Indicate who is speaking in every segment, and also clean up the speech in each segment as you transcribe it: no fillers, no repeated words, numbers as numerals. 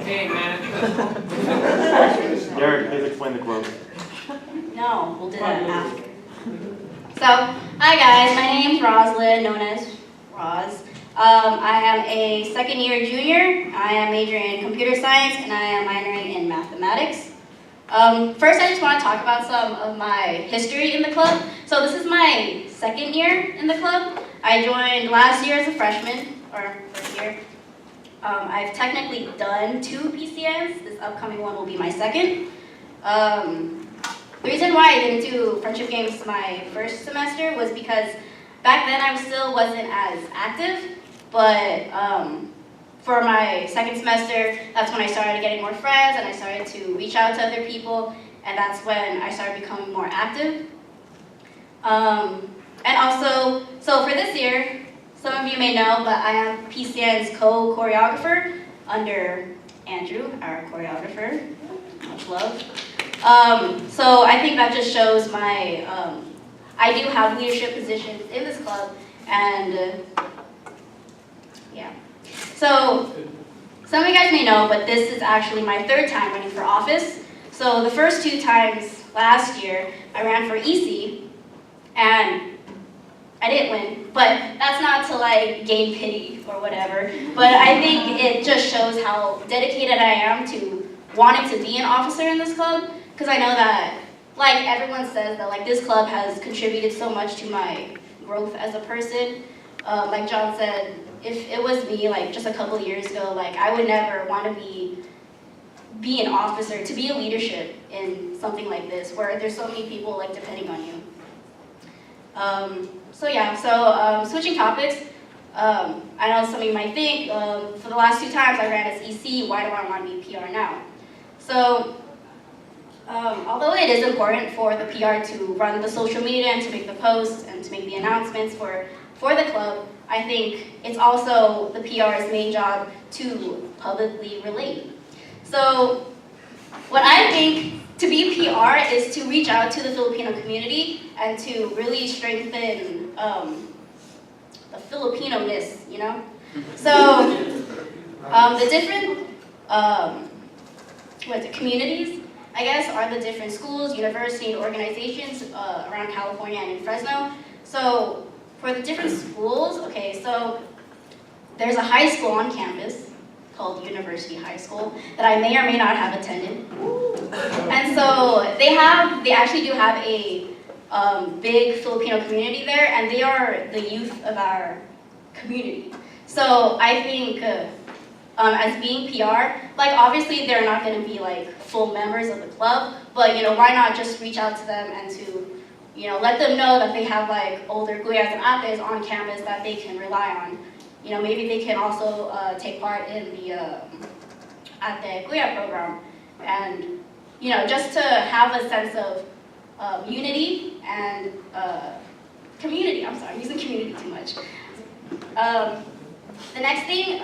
Speaker 1: Hey, man.
Speaker 2: Derek, please explain the quote.
Speaker 3: No, we'll do that after. So, hi guys, my name's Rosellyn, known as Roz. I am a second year junior. I am majoring in computer science and I am minoring in mathematics. First, I just want to talk about some of my history in the club. So this is my second year in the club. I joined last year as a freshman, or first year. I've technically done 2 PCNs. This upcoming one will be my second. The reason why I didn't do friendship games my first semester was because back then I still wasn't as active, but for my second semester, that's when I started getting more friends and I started to reach out to other people, and that's when I started becoming more active. And also, so for this year, some of you may know, but I am PCN's co-choreographer under Andrew, our choreographer. Much love. So I think that just shows my, I do have leadership positions in this club, and yeah. So some of you guys may know, but this is actually my 3rd time running for office. So the first 2 times last year, I ran for EC, and I didn't win, but that's not to like gain pity or whatever, but I think it just shows how dedicated I am to wanting to be an officer in this club, because I know that, like everyone says, that like this club has contributed so much to my growth as a person. Like John said, if it was me like just a couple years ago, like I would never want to be an officer, to be a leadership in something like this, where there's so many people like depending on you. So yeah, so switching topics, I know some of you might think, for the last 2 times I ran as EC, why do I want to be PR now? So, although it is important for the PR to run the social media and to make the posts and to make the announcements for the club, I think it's also the PR's main job to publicly relate. So, what I think to be PR is to reach out to the Filipino community and to really strengthen the Filipino-ness, you know? So, the different communities, I guess, are the different schools, universities, and organizations around California and in Fresno. So, for the different schools, okay, so there's a high school on campus called University High School that I may or may not have attended. And so they actually do have a big Filipino community there, and they are the youth of our community. So I think as being PR, like obviously they're not going to be like full members of the club, but you know, why not just reach out to them and to, you know, let them know that they have like older guyas and ates on campus that they can rely on. You know, maybe they can also take part in the Ate Guya program, and you know, just to have a sense of unity and community. I'm sorry, I'm using community too much. The next thing,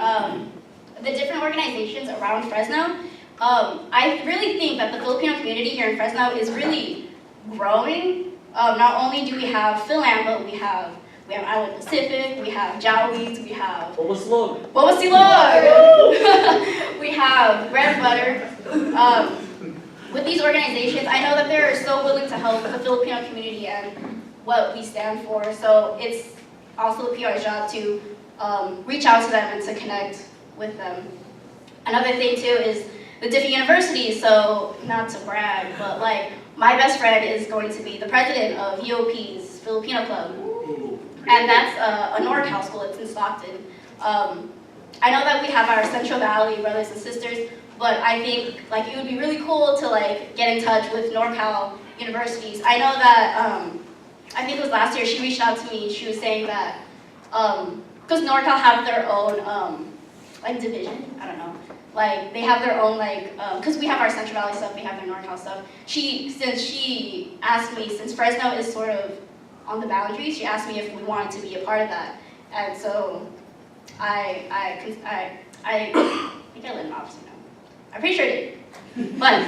Speaker 3: the different organizations around Fresno. I really think that the Filipino community here in Fresno is really growing. Not only do we have Philam, but we have Island Pacific, we have Jowies, we have
Speaker 1: Boboslog.
Speaker 3: We have Bread and Butter. With these organizations, I know that they're so willing to help the Filipino community and what we stand for. So it's also the PR's job to reach out to them and to connect with them. Another thing too is the different universities. So not to brag, but like my best friend is going to be the president of UOP's Filipino Club. And that's a NorCal school, it's in Stockton. I know that we have our Central Valley brothers and sisters, but I think like it would be really cool to like get in touch with NorCal universities. I know that, I think it was last year, she reached out to me, she was saying that, because NorCal have their own like division, I don't know. Like they have their own like, because we have our Central Valley stuff, they have their NorCal stuff. Since she asked me, since Fresno is sort of on the boundaries, she asked me if we wanted to be a part of that. And so I think I let an officer know. I'm pretty sure I did. But,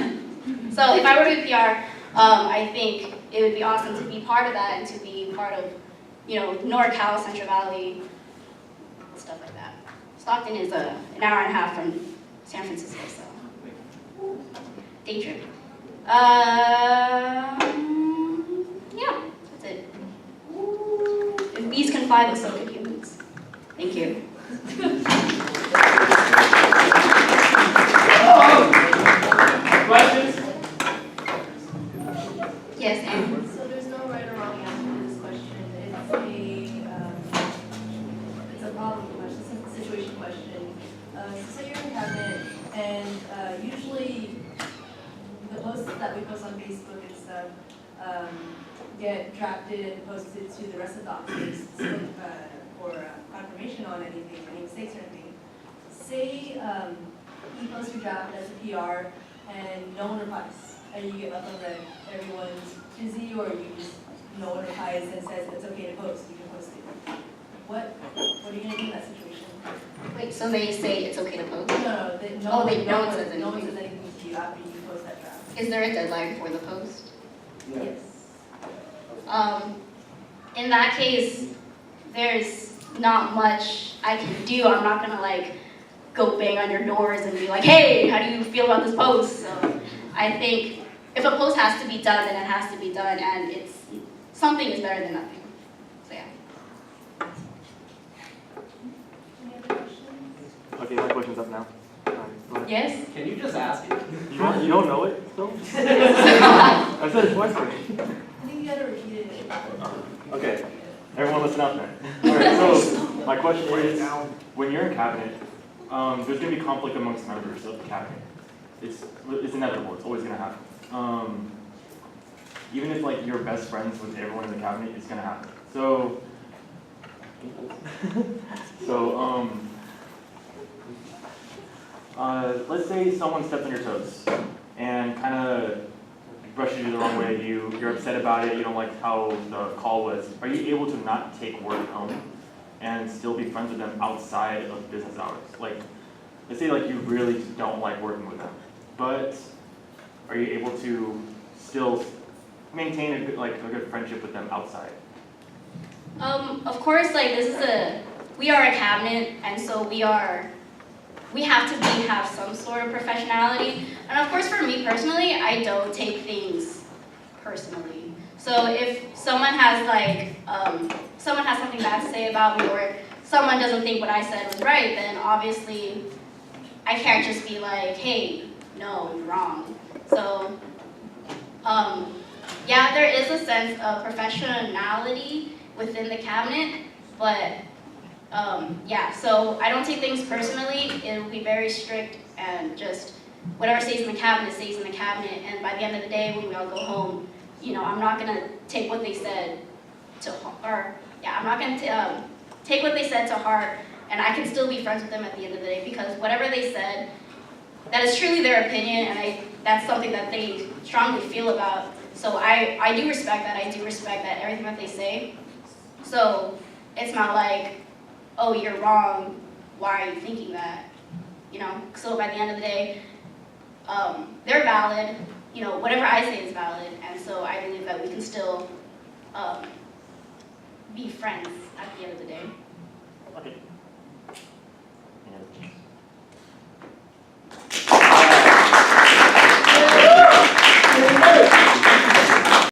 Speaker 3: so if I were to be PR, I think it would be awesome to be part of that and to be part of, you know, NorCal, Central Valley, stuff like that. Stockton is an hour and a half from San Francisco, so day trip. Yeah, that's it. If bees can fly, then so can humans. Thank you.
Speaker 1: Questions?
Speaker 3: Yes, and
Speaker 2: So there's no right or wrong answer to this question. It's a problem question, it's a situation question. So say you're in cabinet, and usually the posts that we post on Facebook and stuff get drafted and posted to the rest of the officers for confirmation on anything, any mistakes or anything. Say you post your draft as a PR and no one replies, and you get left unread. Everyone's busy, or no one replies and says it's okay to post. You can post it. What are you gonna do in that situation?
Speaker 3: wait, so they say it's okay to post?
Speaker 2: No
Speaker 3: Oh,
Speaker 2: no
Speaker 3: one
Speaker 2: one
Speaker 3: says
Speaker 2: says
Speaker 3: anything.
Speaker 2: anything to you after you post that draft.
Speaker 3: Is there a deadline for the post?
Speaker 2: Yes.
Speaker 3: In that case, there's not much I can do. I'm not gonna like go bang on your doors and be like, hey, how do you feel about this post? So I think if a post has to be done, then it has to be done, and something is better than nothing. So yeah.
Speaker 2: Any other questions?
Speaker 1: Okay, my question's up now. Go ahead.
Speaker 3: Yes?
Speaker 4: Can you just ask it?
Speaker 1: You don't know it still? I said it twice already.
Speaker 2: I think you gotta repeat it.
Speaker 1: Okay, everyone listen up then. Alright, so my question is, when you're in cabinet, there's going to be conflict amongst members of the cabinet. It's inevitable, it's always going to happen. Even if like you're best friends with everyone in the cabinet, it's going to happen. So let's say someone steps on your toes and kind of brushes you the wrong way, you're upset about it, you don't like how the call was. Are you able to not take work home and still be friends with them outside of business hours? Like, let's say like you really don't like working with them, but are you able to still maintain a good friendship with them outside?
Speaker 3: Of course, like we are a cabinet, and so we have to have some sort of professionality. And of course, for me personally, I don't take things personally. So if someone has something bad to say about me, or someone doesn't think what I said was right, then obviously I can't just be like, hey, no, you're wrong. So yeah, there is a sense of professionality within the cabinet, but yeah, so I don't take things personally. It will be very strict, and just whatever stays in the cabinet stays in the cabinet. And by the end of the day, when we all go home, I'm not gonna take what they said I'm not gonna take what they said to heart, and I can still be friends with them at the end of the day, because whatever they said, that is truly their opinion, and that's something that they strongly feel about. So I do respect that. I do respect that everything that they say. So it's not like, oh, you're wrong, why are you thinking that? So by the end of the day, they're valid, whatever I say is valid, and so I believe that we can still be friends at the end of the day.
Speaker 1: Okay.